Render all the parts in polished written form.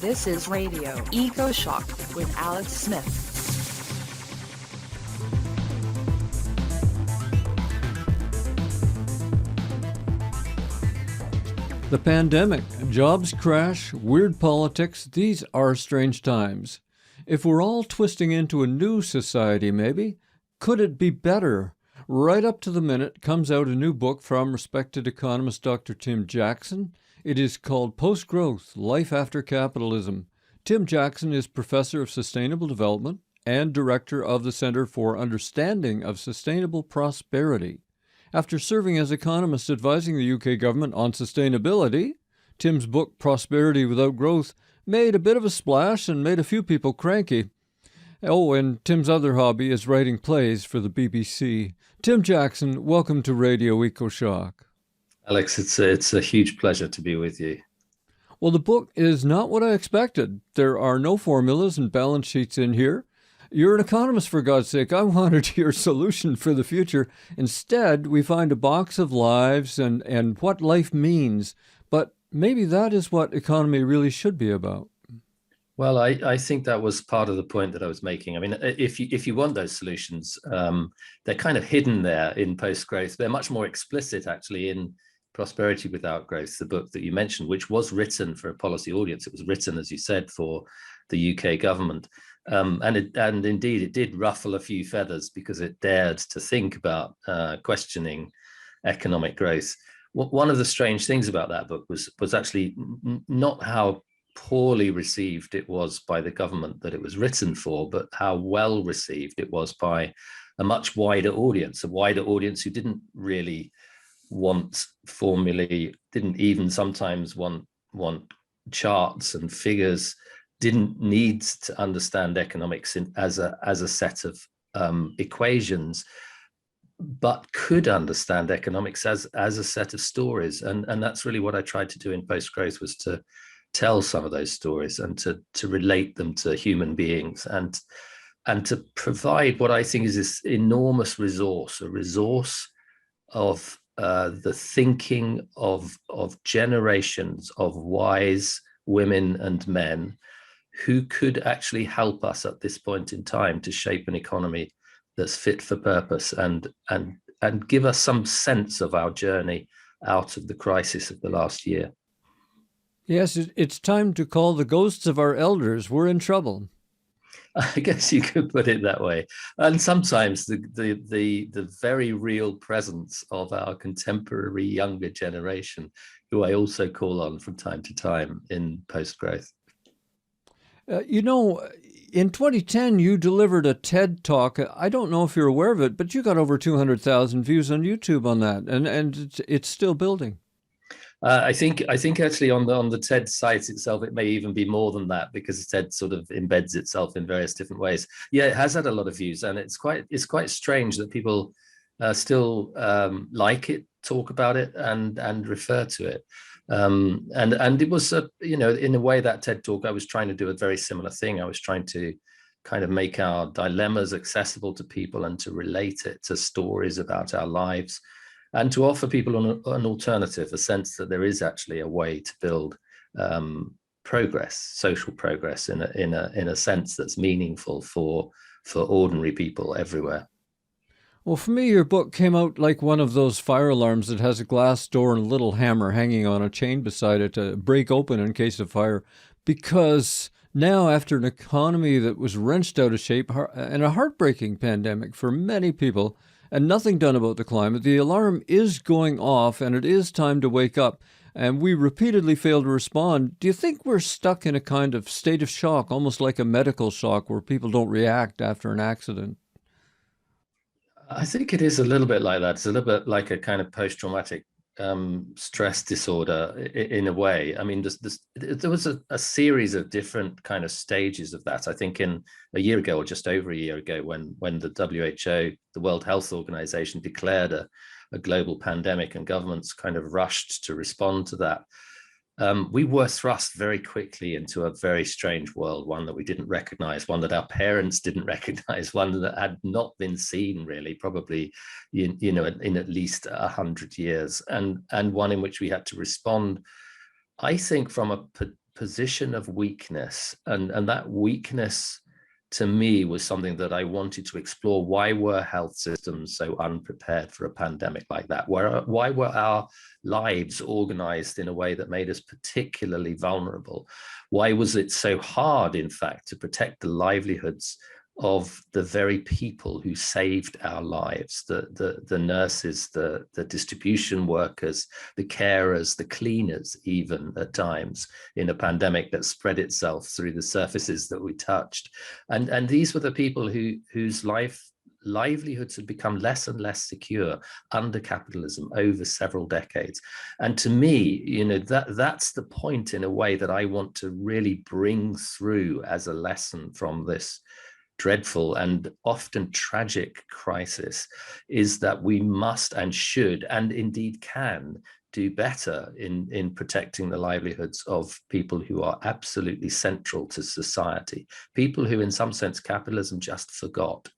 This is Radio Ecoshock with Alex Smith. The pandemic, jobs crash, weird politics, these are strange times. If we're all twisting into a new society, maybe, could it be better? Right up to the minute comes out a new book from respected economist Dr. Tim Jackson. It is called Post-Growth, Life After Capitalism. Tim Jackson is Professor of Sustainable Development and Director of the Center for Understanding of Sustainable Prosperity. After serving as economist advising the UK government on sustainability, Tim's book Prosperity Without Growth made a bit of a splash and made a few people cranky. Oh, and Tim's other hobby is writing plays for the BBC. Tim Jackson, welcome to Radio Ecoshock. Alex, it's a huge pleasure to be with you. Well, the book is not what I expected. There are no formulas and balance sheets in here. You're an economist, for God's sake. I wanted your solution for the future. Instead, we find a box of lives and what life means. But maybe that is what economy really should be about. Well, I think that was part of the point that I was making. I mean, if you want those solutions, they're kind of hidden there in post-growth. They're much more explicit, actually, in Prosperity Without Growth, the book that you mentioned, which was written for a policy audience. It was written, as you said, for the UK government. And indeed, it did ruffle a few feathers because it dared to think about questioning economic growth. One of the strange things about that book was actually not how poorly received it was by the government that it was written for, but how well received it was by a much wider audience who didn't really want formulae, didn't even sometimes want charts and figures, didn't need to understand economics as a set of equations, but could understand economics as a set of stories. And that's really what I tried to do in Post-Growth, was to tell some of those stories and to relate them to human beings and to provide what I think is this enormous resource, a resource of the thinking of generations of wise women and men who could actually help us at this point in time to shape an economy that's fit for purpose and give us some sense of our journey out of the crisis of the last year. Yes, it's time to call the ghosts of our elders. We're in trouble. I guess you could put it that way. And sometimes the very real presence of our contemporary younger generation, who I also call on from time to time in Post-Growth. In 2010, you delivered a TED Talk. I don't know if you're aware of it, but you got over 200,000 views on YouTube on that, and it's still building. I think actually on the TED site itself, it may even be more than that, because TED sort of embeds itself in various different ways. Yeah, it has had a lot of views, and it's quite strange that people still like it, talk about it, and refer to it. And it was in a way, that TED Talk, I was trying to do a very similar thing. I was trying to kind of make our dilemmas accessible to people and to relate it to stories about our lives, and to offer people an alternative, a sense that there is actually a way to build progress, social progress, in a sense that's meaningful for ordinary people everywhere. Well, for me, your book came out like one of those fire alarms that has a glass door and a little hammer hanging on a chain beside it to break open in case of fire. Because now, after an economy that was wrenched out of shape and a heartbreaking pandemic for many people, and nothing done about the climate, the alarm is going off, and it is time to wake up. And we repeatedly fail to respond. Do you think we're stuck in a kind of state of shock, almost like a medical shock, where people don't react after an accident? I think it is a little bit like that. It's a little bit like a kind of post-traumatic stress disorder in a way. I mean, there was a series of different kind of stages of that. I think in a year ago, or just over a year ago, when the WHO, the World Health Organization, declared a global pandemic, and governments kind of rushed to respond to that. We were thrust very quickly into a very strange world, one that we didn't recognize, one that our parents didn't recognize, one that had not been seen really, probably in at least 100 years, and one in which we had to respond, I think, from a position of weakness, and that weakness to me was something that I wanted to explore. Why were health systems so unprepared for a pandemic like that? Why were our lives organized in a way that made us particularly vulnerable? Why was it so hard, in fact, to protect the livelihoods of the very people who saved our lives, the nurses, the distribution workers, the carers, the cleaners, even at times in a pandemic that spread itself through the surfaces that we touched. And these were the people whose livelihoods had become less and less secure under capitalism over several decades. And to me, that's the point in a way that I want to really bring through as a lesson from this dreadful and often tragic crisis, is that we must and should and indeed can do better in protecting the livelihoods of people who are absolutely central to society, people who in some sense capitalism just forgot.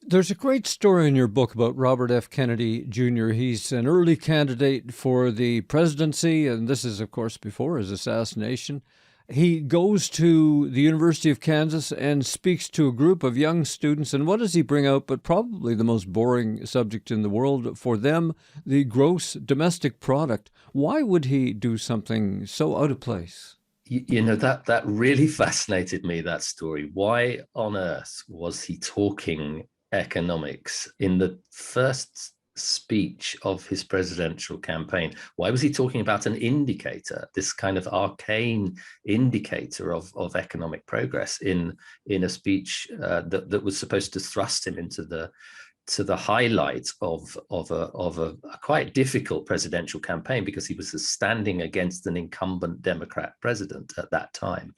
There's a great story in your book about Robert F. Kennedy Jr. He's an early candidate for the presidency, and this is, of course, before his assassination. He goes to the University of Kansas and speaks to a group of young students. And what does he bring out? But probably the most boring subject in the world for them, the gross domestic product. Why would he do something so out of place? That really fascinated me, that story. Why on earth was he talking economics in the first speech of his presidential campaign? Why was he talking about an indicator, this kind of arcane indicator of economic progress in a speech that was supposed to thrust him into the highlights of a quite difficult presidential campaign, because he was standing against an incumbent Democrat president at that time?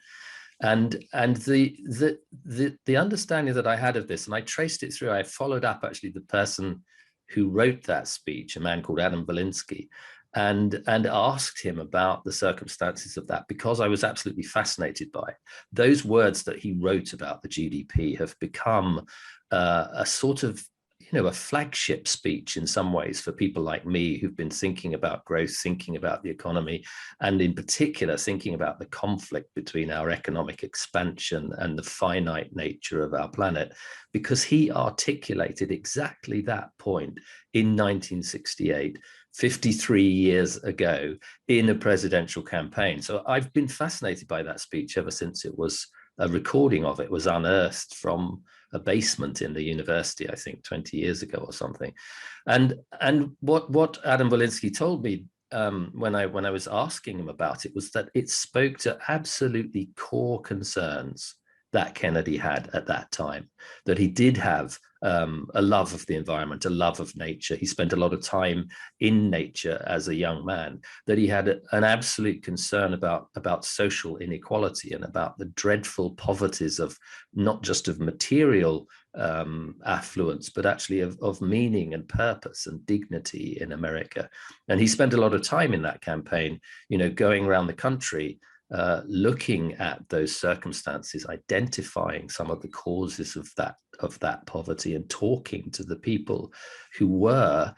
And the understanding that I had of this, and I traced it through, I followed up actually the person who wrote that speech, a man called Adam Volinsky, and asked him about the circumstances of that, because I was absolutely fascinated by it. Those words that he wrote about the GDP have become a sort of a flagship speech in some ways for people like me who've been thinking about growth, thinking about the economy, and in particular thinking about the conflict between our economic expansion and the finite nature of our planet, because he articulated exactly that point in 1968, 53 years ago, in a presidential campaign. So I've been fascinated by that speech ever since a recording of it was unearthed from a basement in the university, I think 20 years ago or something. And what Adam Volinsky told me when I was asking him about it was that it spoke to absolutely core concerns that Kennedy had at that time, that he did have a love of the environment, a love of nature. He spent a lot of time in nature as a young man, that he had an absolute concern about social inequality and about the dreadful poverties of not just of material affluence, but actually of meaning and purpose and dignity in America. And he spent a lot of time in that campaign, going around the country, looking at those circumstances, identifying some of the causes of that poverty, and talking to the people who were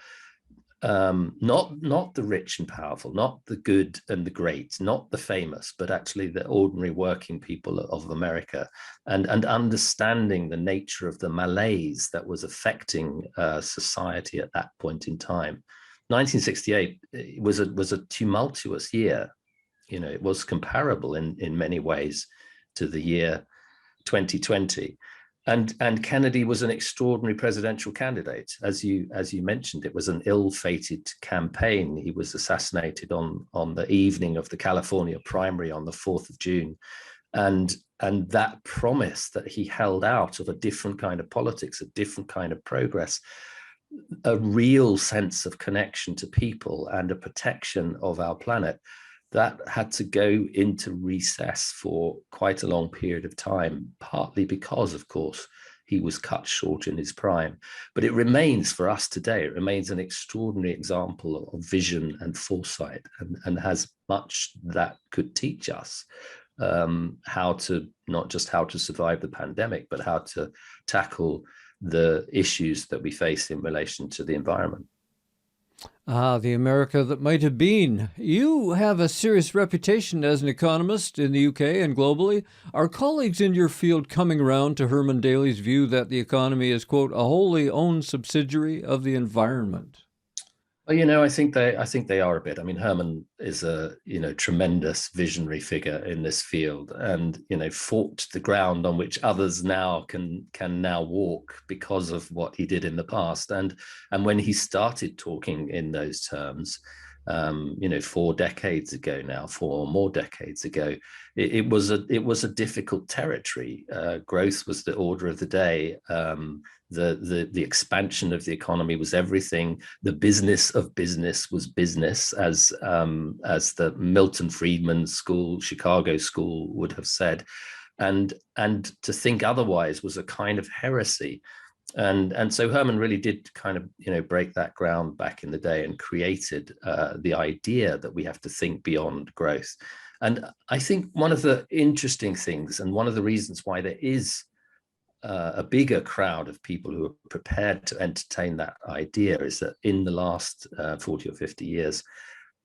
not the rich and powerful, not the good and the great, not the famous, but actually the ordinary working people of America, and understanding the nature of the malaise that was affecting society at that point in time. 1968 was a tumultuous year. It was comparable in many ways to the year 2020. And Kennedy was an extraordinary presidential candidate. As you mentioned, it was an ill-fated campaign. He was assassinated on the evening of the California primary on the 4th of June. And that promise that he held out of a different kind of politics, a different kind of progress, a real sense of connection to people and a protection of our planet, that had to go into recess for quite a long period of time, partly because, of course, he was cut short in his prime. But it remains, for us today, it remains an extraordinary example of vision and foresight, and has much that could teach us how to, not just how to survive the pandemic, but how to tackle the issues that we face in relation to the environment. Ah, the America that might have been. You have a serious reputation as an economist in the UK and globally. Are colleagues in your field coming around to Herman Daly's view that the economy is, quote, a wholly owned subsidiary of the environment? Well, I think they are a bit. I mean, Herman is a tremendous visionary figure in this field, and fought the ground on which others now can now walk because of what he did in the past. And when he started talking in those terms, 4 decades ago now, 4 or more decades ago, it was a difficult territory. Growth was the order of the day. The expansion of the economy was everything. The business of business was business, as the Milton Friedman school, Chicago school, would have said, and to think otherwise was a kind of heresy. And so Herman really did kind of break that ground back in the day and created the idea that we have to think beyond growth. And I think one of the interesting things, and one of the reasons why there is a bigger crowd of people who are prepared to entertain that idea, is that in the last 40 or 50 years,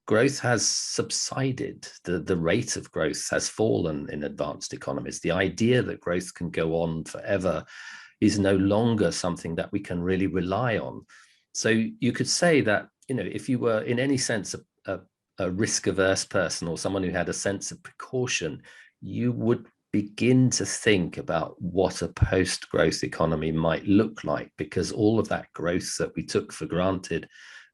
growth has subsided. The rate of growth has fallen in advanced economies. The idea that growth can go on forever is no longer something that we can really rely on. So you could say that, if you were in any sense a risk-averse person, or someone who had a sense of precaution, you would begin to think about what a post-growth economy might look like, because all of that growth that we took for granted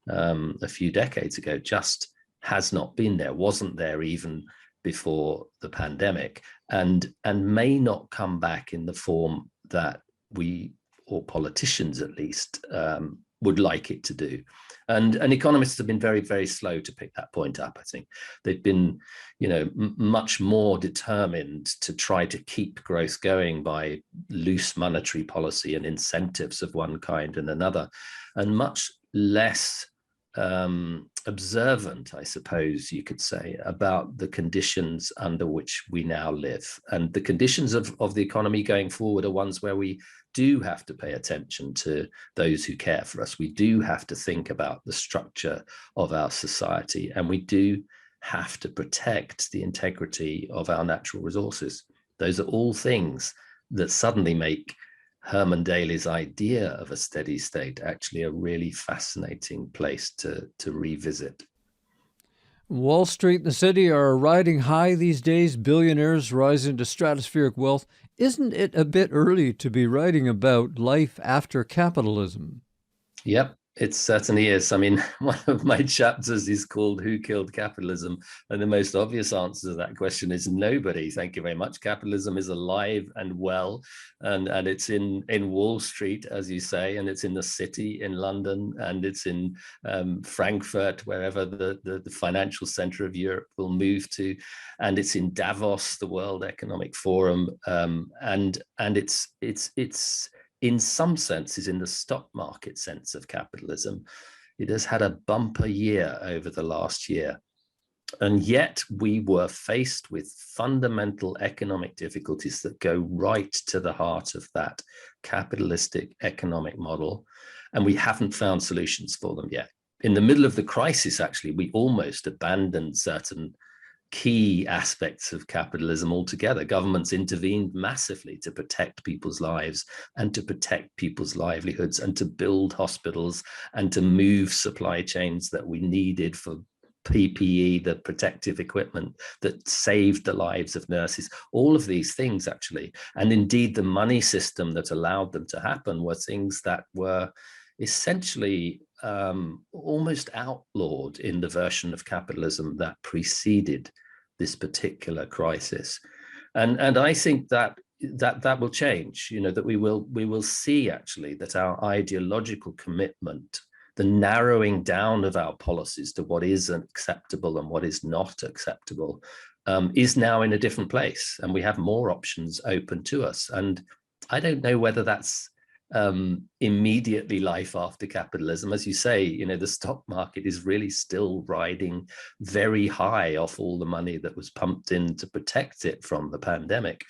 a few decades ago just has not been there, wasn't there even before the pandemic, and may not come back in the form that we, or politicians at least, would like it to do. And economists have been very, very slow to pick that point up. I think they've been, much more determined to try to keep growth going by loose monetary policy and incentives of one kind and another, and much less observant, I suppose you could say, about the conditions under which we now live. And the conditions of the economy going forward are ones where we do have to pay attention to those who care for us. We do have to think about the structure of our society, and we do have to protect the integrity of our natural resources. Those are all things that suddenly make Herman Daly's idea of a steady state actually a really fascinating place to revisit. Wall Street and the city are riding high these days, billionaires rising to stratospheric wealth. Isn't it a bit early to be writing about life after capitalism? Yep, it certainly is. I mean, one of my chapters is called "Who Killed Capitalism?" And the most obvious answer to that question is nobody. Thank you very much. Capitalism is alive and well, and it's in Wall Street, as you say, and it's in the city in London, and it's in Frankfurt, wherever the financial center of Europe will move to, and it's in Davos, the World Economic Forum, and it's in some senses, in the stock market sense of capitalism, it has had a bumper year over the last year. And yet we were faced with fundamental economic difficulties that go right to the heart of that capitalistic economic model. And we haven't found solutions for them yet. In the middle of the crisis, actually, we almost abandoned certain key aspects of capitalism altogether. Governments intervened massively to protect people's lives and to protect people's livelihoods and to build hospitals and to move supply chains that we needed for PPE, the protective equipment that saved the lives of nurses, all of these things actually. And indeed, the money system that allowed them to happen were things that were essentially almost outlawed in the version of capitalism that preceded this particular crisis. And I think that will change, that we will see actually that our ideological commitment, the narrowing down of our policies to what is acceptable and what is not acceptable, is now in a different place, and we have more options open to us. And I don't know whether that's immediately life after capitalism. As you say, the stock market is really still riding very high off all the money that was pumped in to protect it from the pandemic.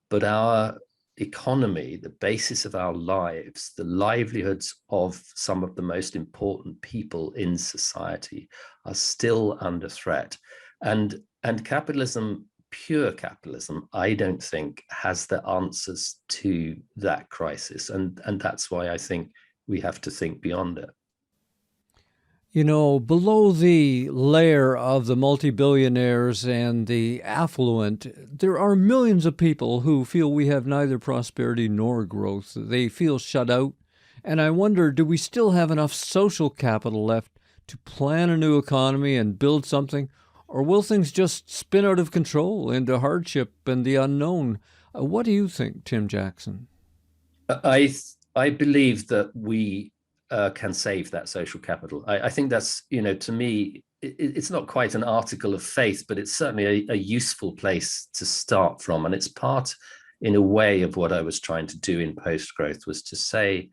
But our economy, the basis of our lives, the livelihoods of some of the most important people in society are still under threat. And capitalism, pure capitalism, I don't think has the answers to that crisis. And that's why I think we have to think beyond it. You know, below the layer of the multi-billionaires and the affluent, there are millions of people who feel we have neither prosperity nor growth. They feel shut out. And I wonder, do we still have enough social capital left to plan a new economy and build something? Or will things just spin out of control into hardship and the unknown? What do you think, Tim Jackson? I believe that we can save that social capital. I think that's, to me, it's not quite an article of faith, but it's certainly a useful place to start from. And it's part, in a way, of what I was trying to do in post-growth, was to say,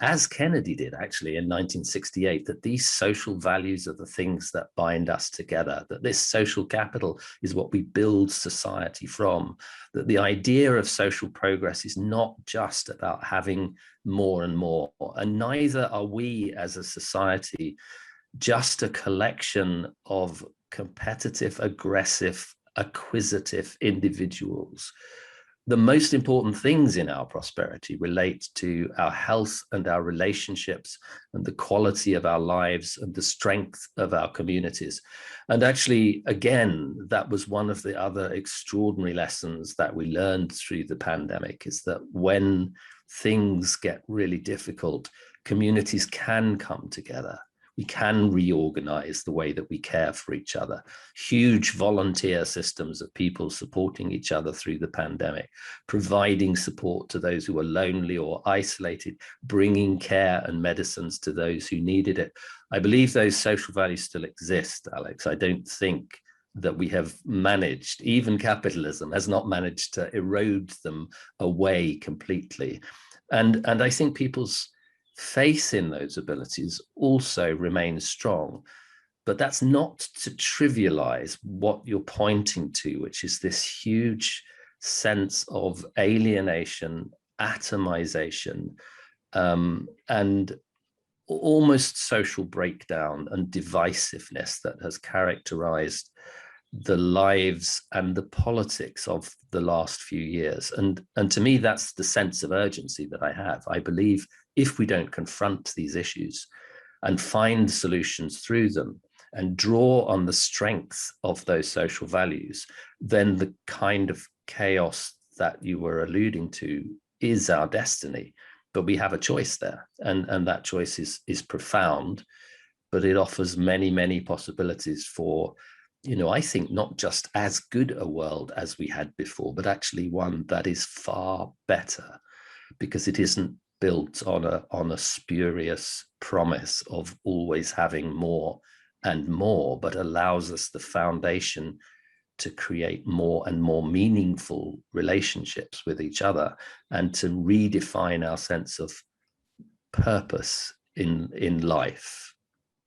as Kennedy did actually in 1968, that these social values are the things that bind us together, that this social capital is what we build society from, that the idea of social progress is not just about having more and more, and neither are we as a society just a collection of competitive, aggressive, acquisitive individuals. The most important things in our prosperity relate to our health and our relationships and the quality of our lives and the strength of our communities. And actually, again, that was one of the other extraordinary lessons that we learned through the pandemic, is that when things get really difficult, communities can come together. We can reorganize the way that we care for each other. Huge volunteer systems of people supporting each other through the pandemic, providing support to those who were lonely or isolated, bringing care and medicines to those who needed it. I believe those social values still exist, Alex. I don't think that we have managed, even capitalism has not managed to erode them away completely. And I think people's faith in those abilities also remains strong. But that's not to trivialize what you're pointing to, which is this huge sense of alienation, atomization, and almost social breakdown and divisiveness that has characterized the lives and the politics of the last few years. And to me, that's the sense of urgency that I have. I believe if we don't confront these issues and find solutions through them and draw on the strength of those social values, then the kind of chaos that you were alluding to is our destiny. But we have a choice there, and that choice is profound, but it offers many, many possibilities for, I think not just as good a world as we had before, but actually one that is far better, because it isn't built on a spurious promise of always having more and more, but allows us the foundation to create more and more meaningful relationships with each other, and to redefine our sense of purpose in life.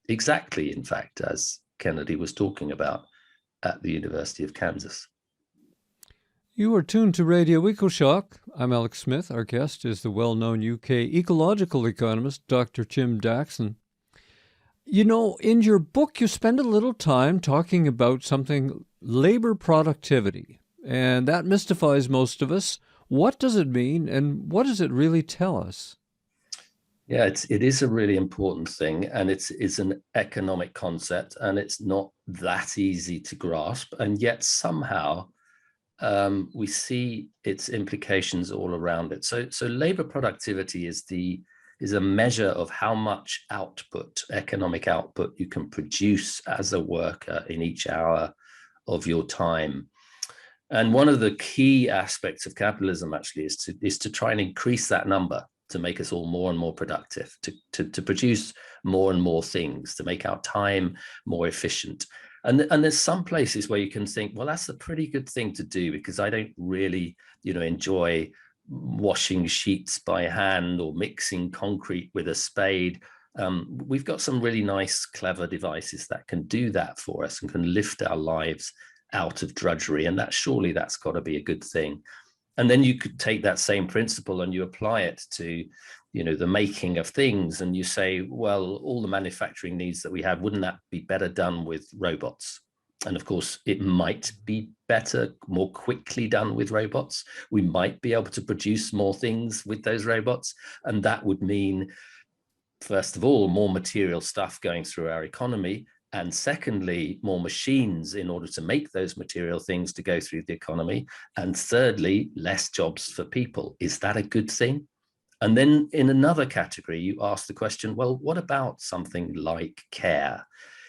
Exactly, in fact, as Kennedy was talking about at the University of Kansas. You are tuned to Radio Ecoshock. I'm Alex Smith. Our guest is the well-known UK ecological economist, Dr. Tim Jackson. In your book, you spend a little time talking about something, labor productivity, and that mystifies most of us. What does it mean, and what does it really tell us? Yeah, it is a really important thing, and it's an economic concept, and it's not that easy to grasp, and yet somehow we see its implications all around it. So labor productivity is a measure of how much output, economic output, you can produce as a worker in each hour of your time. And one of the key aspects of capitalism actually is to try and increase that number, to make us all more and more productive, to produce more and more things, to make our time more efficient. And there's some places where you can think, well, that's a pretty good thing to do, because I don't really, enjoy washing sheets by hand or mixing concrete with a spade. We've got some really nice, clever devices that can do that for us and can lift our lives out of drudgery. And surely that's got to be a good thing. And then you could take that same principle and you apply it to, the making of things. And you say, well, all the manufacturing needs that we have, wouldn't that be better done with robots? And of course, it might be better, more quickly done with robots. We might be able to produce more things with those robots. And that would mean, first of all, more material stuff going through our economy. And secondly, more machines in order to make those material things to go through the economy. And thirdly, less jobs for people. Is that a good thing? And then in another category, you ask the question, well, what about something like care?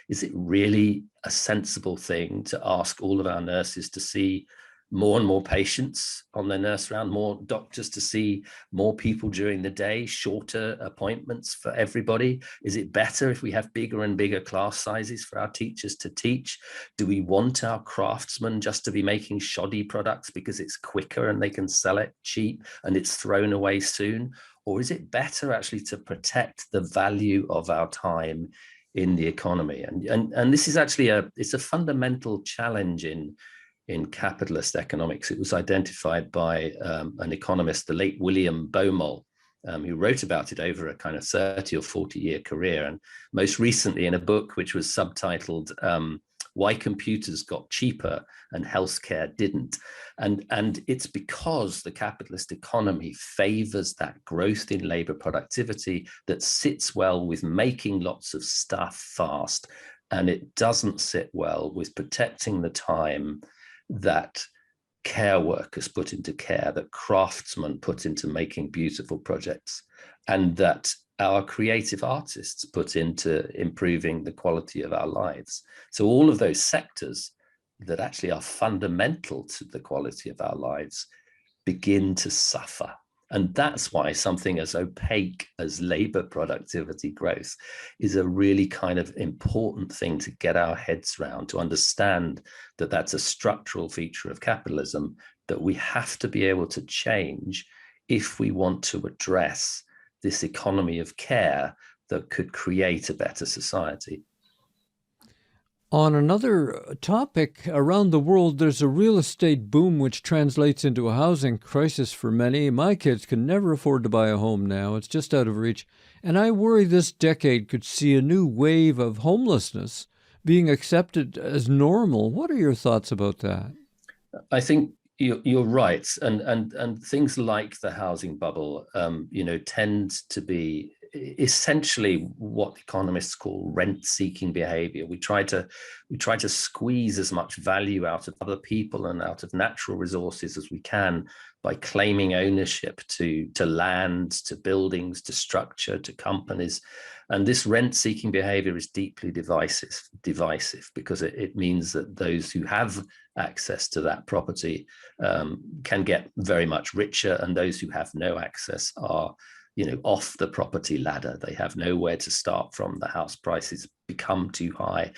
Is it really a sensible thing to ask all of our nurses to see more and more patients on their nurse round, more doctors to see more people during the day, shorter appointments for everybody? Is it better if we have bigger and bigger class sizes for our teachers to teach? Do we want our craftsmen just to be making shoddy products because it's quicker and they can sell it cheap and it's thrown away soon? Or is it better actually to protect the value of our time in the economy? And this is actually it's a fundamental challenge in capitalist economics. It was identified by an economist, the late William Baumol, who wrote about it over a kind of 30 or 40-year career. And most recently in a book which was subtitled Why Computers Got Cheaper and Healthcare Didn't. And it's because the capitalist economy favors that growth in labor productivity that sits well with making lots of stuff fast. And it doesn't sit well with protecting the time that care workers put into care, that craftsmen put into making beautiful projects, and that our creative artists put into improving the quality of our lives. So all of those sectors that actually are fundamental to the quality of our lives begin to suffer. And that's why something as opaque as labor productivity growth is a really kind of important thing to get our heads around, to understand that that's a structural feature of capitalism that we have to be able to change if we want to address this economy of care that could create a better society. On another topic, around the world, there's a real estate boom which translates into a housing crisis for many. My kids can never afford to buy a home now. It's just out of reach. And I worry this decade could see a new wave of homelessness being accepted as normal. What are your thoughts about that? I think you're right. And things like the housing bubble, tend to be essentially what economists call rent-seeking behavior. We try to squeeze as much value out of other people and out of natural resources as we can by claiming ownership to land, to buildings, to structure, to companies. And this rent-seeking behavior is deeply divisive because it means that those who have access to that property can get very much richer, and those who have no access are off the property ladder. They have nowhere to start from. The house prices become too high.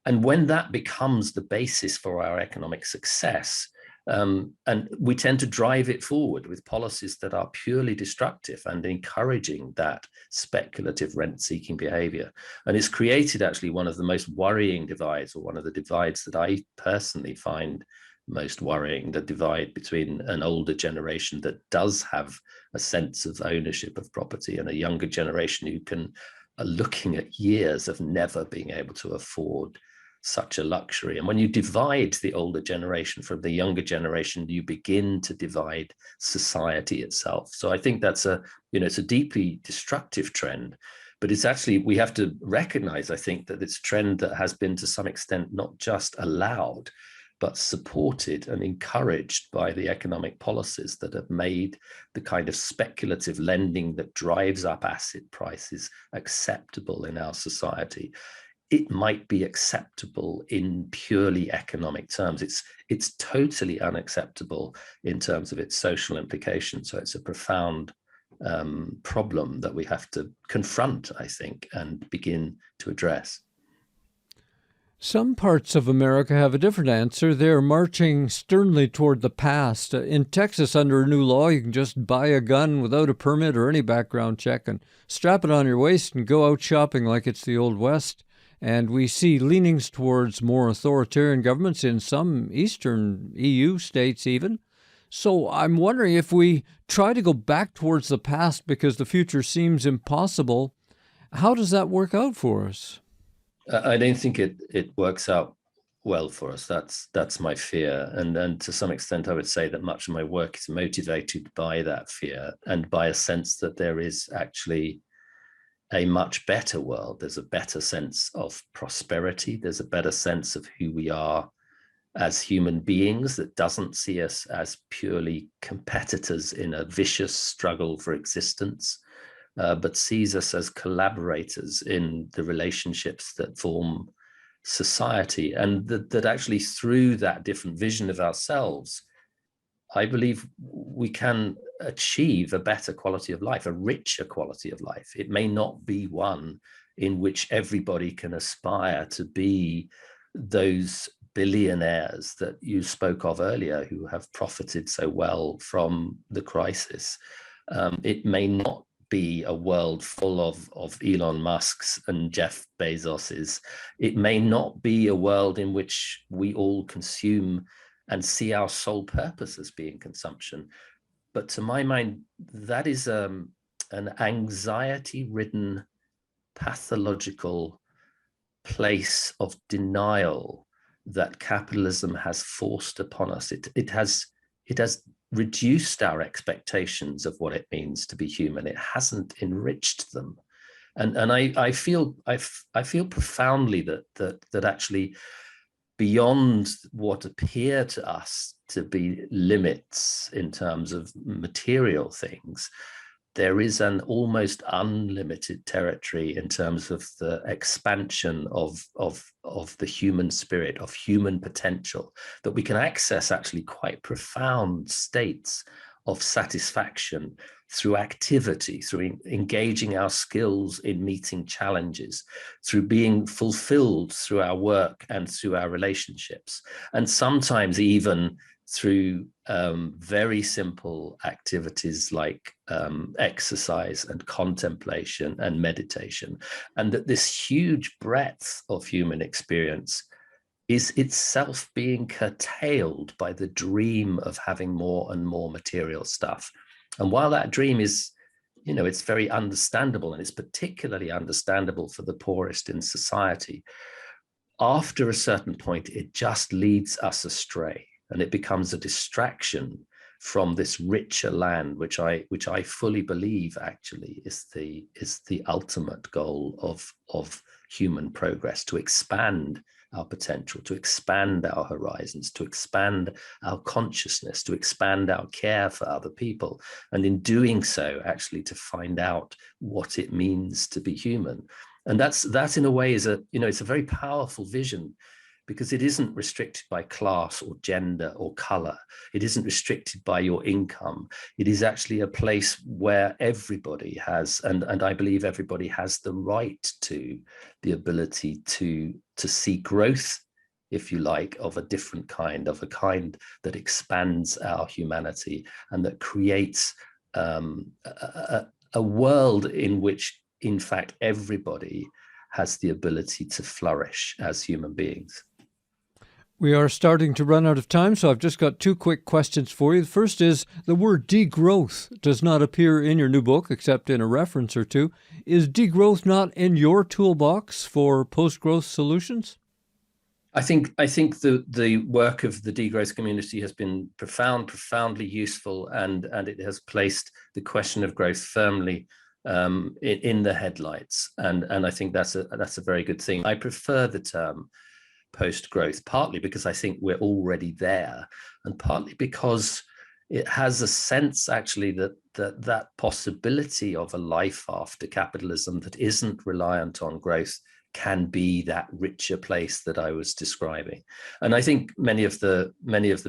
And when that becomes the basis for our economic success, and we tend to drive it forward with policies that are purely destructive and encouraging that speculative rent-seeking behavior. And it's created actually one of the most worrying divides, or one of the divides that I personally find most worrying, the divide between an older generation that does have a sense of ownership of property and a younger generation who are looking at years of never being able to afford such a luxury. And when you divide the older generation from the younger generation, you begin to divide society itself. So I think that's it's a deeply destructive trend. But it's actually, we have to recognize, I think, that it's a trend that has been to some extent not just allowed, but supported and encouraged by the economic policies that have made the kind of speculative lending that drives up asset prices acceptable in our society. It might be acceptable in purely economic terms. It's totally unacceptable in terms of its social implications. So it's a profound problem that we have to confront, I think, and begin to address. Some parts of America have a different answer. They're marching sternly toward the past. In Texas, under a new law, you can just buy a gun without a permit or any background check and strap it on your waist and go out shopping like it's the Old West. And we see leanings towards more authoritarian governments in some Eastern EU states even. So I'm wondering, if we try to go back towards the past because the future seems impossible, how does that work out for us? I don't think it works out well for us. That's my fear, and to some extent, I would say that much of my work is motivated by that fear and by a sense that there is actually a much better world. There's a better sense of prosperity. There's a better sense of who we are as human beings that doesn't see us as purely competitors in a vicious struggle for existence, but sees us as collaborators in the relationships that form society. And that actually, through that different vision of ourselves, I believe we can achieve a better quality of life, a richer quality of life. It may not be one in which everybody can aspire to be those billionaires that you spoke of earlier who have profited so well from the crisis. It may not be a world full of Elon Musk's and Jeff Bezos's. It may not be a world in which we all consume and see our sole purpose as being consumption. But to my mind, that is an anxiety-ridden, pathological place of denial that capitalism has forced upon us. It has reduced our expectations of what it means to be human. It hasn't enriched them. And I feel profoundly that actually, beyond what appear to us to be limits in terms of material things, there is an almost unlimited territory in terms of the expansion of the human spirit, of human potential, that we can access actually quite profound states of satisfaction through activity, through engaging our skills in meeting challenges, through being fulfilled through our work and through our relationships, and sometimes even through very simple activities like exercise and contemplation and meditation. And that this huge breadth of human experience is itself being curtailed by the dream of having more and more material stuff. And while that dream is, it's very understandable, and it's particularly understandable for the poorest in society, after a certain point, it just leads us astray, and it becomes a distraction from this richer land, which I fully believe actually is the ultimate goal of human progress, to expand our potential, to expand our horizons, to expand our consciousness, to expand our care for other people, and in doing so, actually to find out what it means to be human. And that in a way is it's a very powerful vision, because it isn't restricted by class or gender or color. It isn't restricted by your income. It is actually a place where everybody has, and I believe everybody has the right to the ability to see growth, if you like, of a different kind, of a kind that expands our humanity and that creates a world in which, in fact, everybody has the ability to flourish as human beings. We are starting to run out of time, so I've just got two quick questions for you. The first is, the word degrowth does not appear in your new book, except in a reference or two. Is degrowth not in your toolbox for post-growth solutions? I think the work of the degrowth community has been profoundly useful, and it has placed the question of growth firmly in the headlights, and I think that's a very good thing. I prefer the term post-growth, partly because I think we're already there, and partly because it has a sense actually that possibility of a life after capitalism that isn't reliant on growth can be that richer place that I was describing. And I think many of the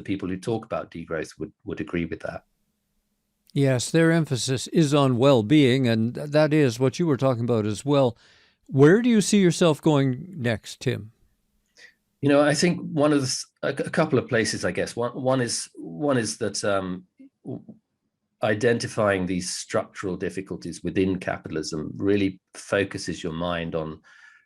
people who talk about degrowth would agree with that. Yes, their emphasis is on well-being, and that is what you were talking about as well. Where do you see yourself going next, Tim? I think one of a couple of places, I guess. One is that identifying these structural difficulties within capitalism really focuses your mind on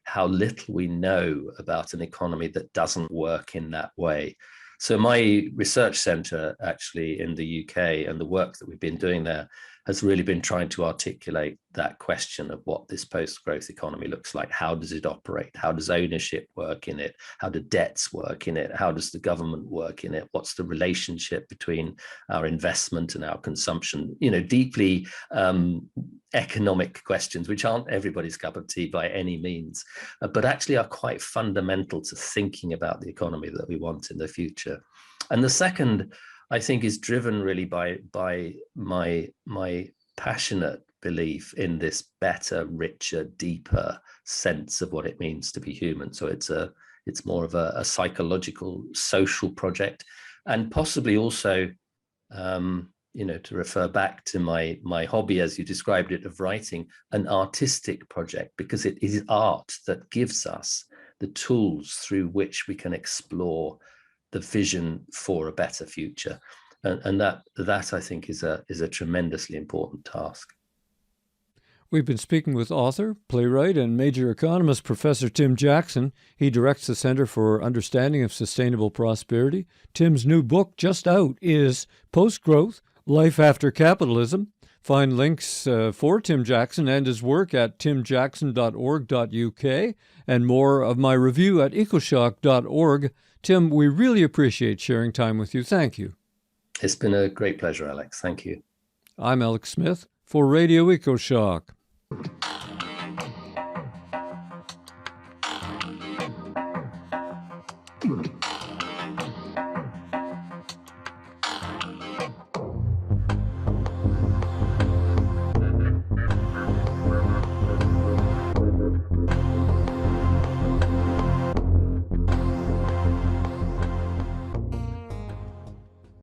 how little we know about an economy that doesn't work in that way. So my research center actually in the UK, and the work that we've been doing there, has really been trying to articulate that question of what this post-growth economy looks like. How does it operate? How does ownership work in it? How do debts work in it? How does the government work in it? What's the relationship between our investment and our consumption? Deeply economic questions, which aren't everybody's cup of tea by any means, but actually are quite fundamental to thinking about the economy that we want in the future. And the second, I think, is driven really by my passionate belief in this better, richer, deeper sense of what it means to be human. So it's more of a psychological, social project, and possibly also, to refer back to my hobby, as you described it, of writing, an artistic project, because it is art that gives us the tools through which we can explore the vision for a better future. And that I think is a tremendously important task. We've been speaking with author, playwright, and major economist Professor Tim Jackson. He directs the Center for Understanding of Sustainable Prosperity. Tim's new book, just out, is Post-Growth, Life After Capitalism. Find links for Tim Jackson and his work at timjackson.org.uk, and more of my review at ecoshock.org. Tim, we really appreciate sharing time with you. Thank you. It's been a great pleasure, Alex. Thank you. I'm Alex Smith for Radio Ecoshock.